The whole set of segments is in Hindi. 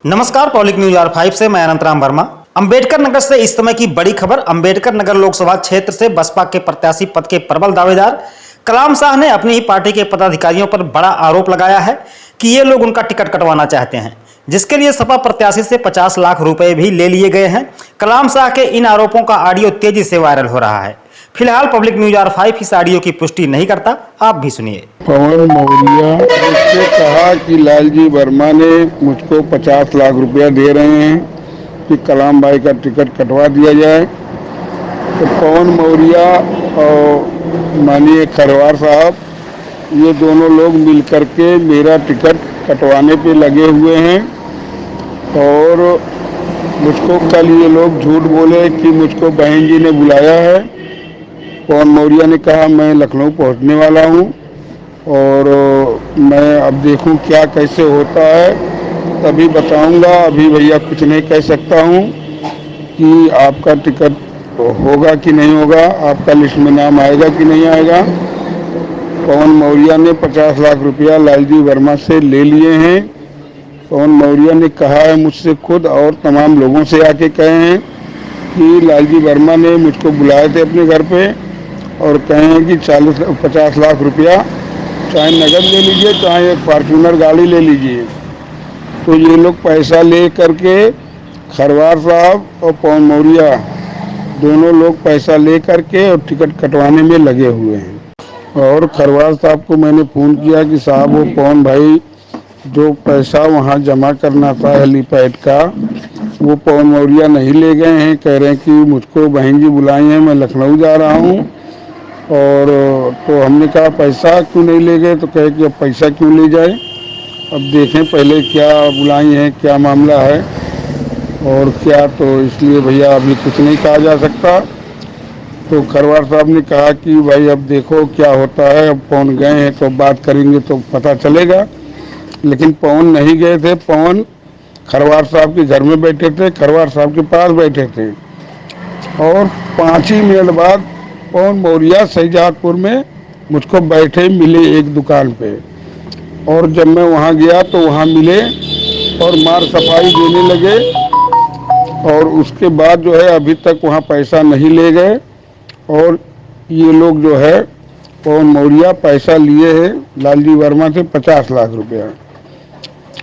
नमस्कार, पब्लिक न्यूज R5 से मैं अनंतराम वर्मा। अंबेडकर नगर से इस समय की बड़ी खबर। अंबेडकर नगर लोकसभा क्षेत्र से बसपा के प्रत्याशी पद के प्रबल दावेदार कलाम साह ने अपनी ही पार्टी के पदाधिकारियों पर बड़ा आरोप लगाया है कि ये लोग उनका टिकट कटवाना चाहते हैं, जिसके लिए सपा प्रत्याशी से 50 लाख रुपए भी ले लिए गए हैं। कलाम साह के इन आरोपों का ऑडियो तेजी से वायरल हो रहा है। फिलहाल पब्लिक न्यूज R5 इस ऑडियो की पुष्टि नहीं करता, आप भी सुनिए। पवन मौर्य ने कहा कि लालजी वर्मा ने मुझको 50 लाख रुपया दे रहे हैं कि कलाम भाई का टिकट कटवा दिया जाए। तो पवन मौर्य और माननीय खरवार साहब, ये दोनों लोग मिलकर के मेरा टिकट कटवाने पे लगे हुए हैं और मुझको कल ये लोग झूठ बोले कि मुझको बहन जी ने बुलाया है। पवन मौर्य ने कहा मैं लखनऊ पहुंचने वाला हूं और मैं अब देखूं क्या कैसे होता है तभी बताऊंगा। अभी भैया कुछ नहीं कह सकता हूं कि आपका टिकट होगा कि नहीं होगा, आपका लिस्ट में नाम आएगा कि नहीं आएगा। पवन मौर्य ने 50 लाख रुपया लालजी वर्मा से ले लिए हैं। पवन मौर्य ने कहा है मुझसे खुद और तमाम लोगों से आके कहे हैं कि लालजी वर्मा ने मुझको बुलाए थे अपने घर पे और कहे हैं कि 50 लाख रुपया चाहे नगद ले लीजिए चाहे एक फॉर्च्यूनर गाड़ी ले लीजिए। तो ये लोग पैसा ले करके खरवार साहब और पवन मौर्य दोनों लोग पैसा ले करके और टिकट कटवाने में लगे हुए हैं। और खरवार साहब को मैंने फ़ोन किया कि साहब वो पवन भाई जो पैसा वहाँ जमा करना था हेलीपैड का वो पवन मौर्य नहीं ले गए हैं। कह रहे हैं कि मुझको बहन जी बुलाई हैं, मैं लखनऊ जा रहा हूँ। और तो हमने कहा पैसा क्यों नहीं ले गए, तो कहे कि अब पैसा क्यों ले जाए, अब देखें पहले क्या बुलाई हैं, क्या मामला है और क्या। तो इसलिए भैया अभी कुछ नहीं कहा जा सकता। तो खरवार साहब ने कहा कि भाई अब देखो क्या होता है, अब पवन गए हैं तो बात करेंगे तो पता चलेगा। लेकिन पवन नहीं गए थे, पवन खरवार साहब के घर में बैठे थे, खरवार साहब के पास बैठे थे और 5 ही मिनट बाद पवन मौर्य शहजादपुर में मुझको बैठे मिले एक दुकान पे। और जब मैं वहाँ गया तो वहाँ मिले और मार सफाई देने लगे। और उसके बाद जो है अभी तक वहाँ पैसा नहीं ले गए और ये लोग जो है पवन मौर्य पैसा लिए हैं लालजी वर्मा से 50 लाख रुपया,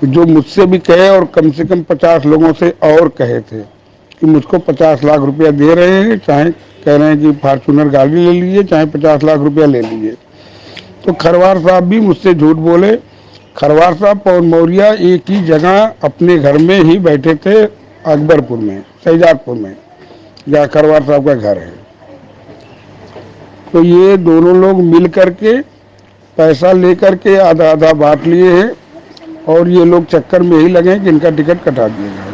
जो मुझसे भी कहे और कम से कम 50 लोगों से और कहे थे कि मुझको 50 लाख रुपया दे रहे हैं, चाहे कह रहे हैं कि फॉर्च्यूनर गाड़ी ले लीजिए चाहे 50 लाख रुपया ले लीजिए। तो खरवार साहब भी मुझसे झूठ बोले। खरवार साहब पवन मौर्य एक ही जगह अपने घर में ही बैठे थे, अकबरपुर में, शहजादपुर में, जहाँ खरवार साहब का घर है। तो ये दोनों लोग मिल करके पैसा ले करके आधा आधा बांट लिए हैं और ये लोग चक्कर में ही लगे कि इनका टिकट कटा दिया जाए।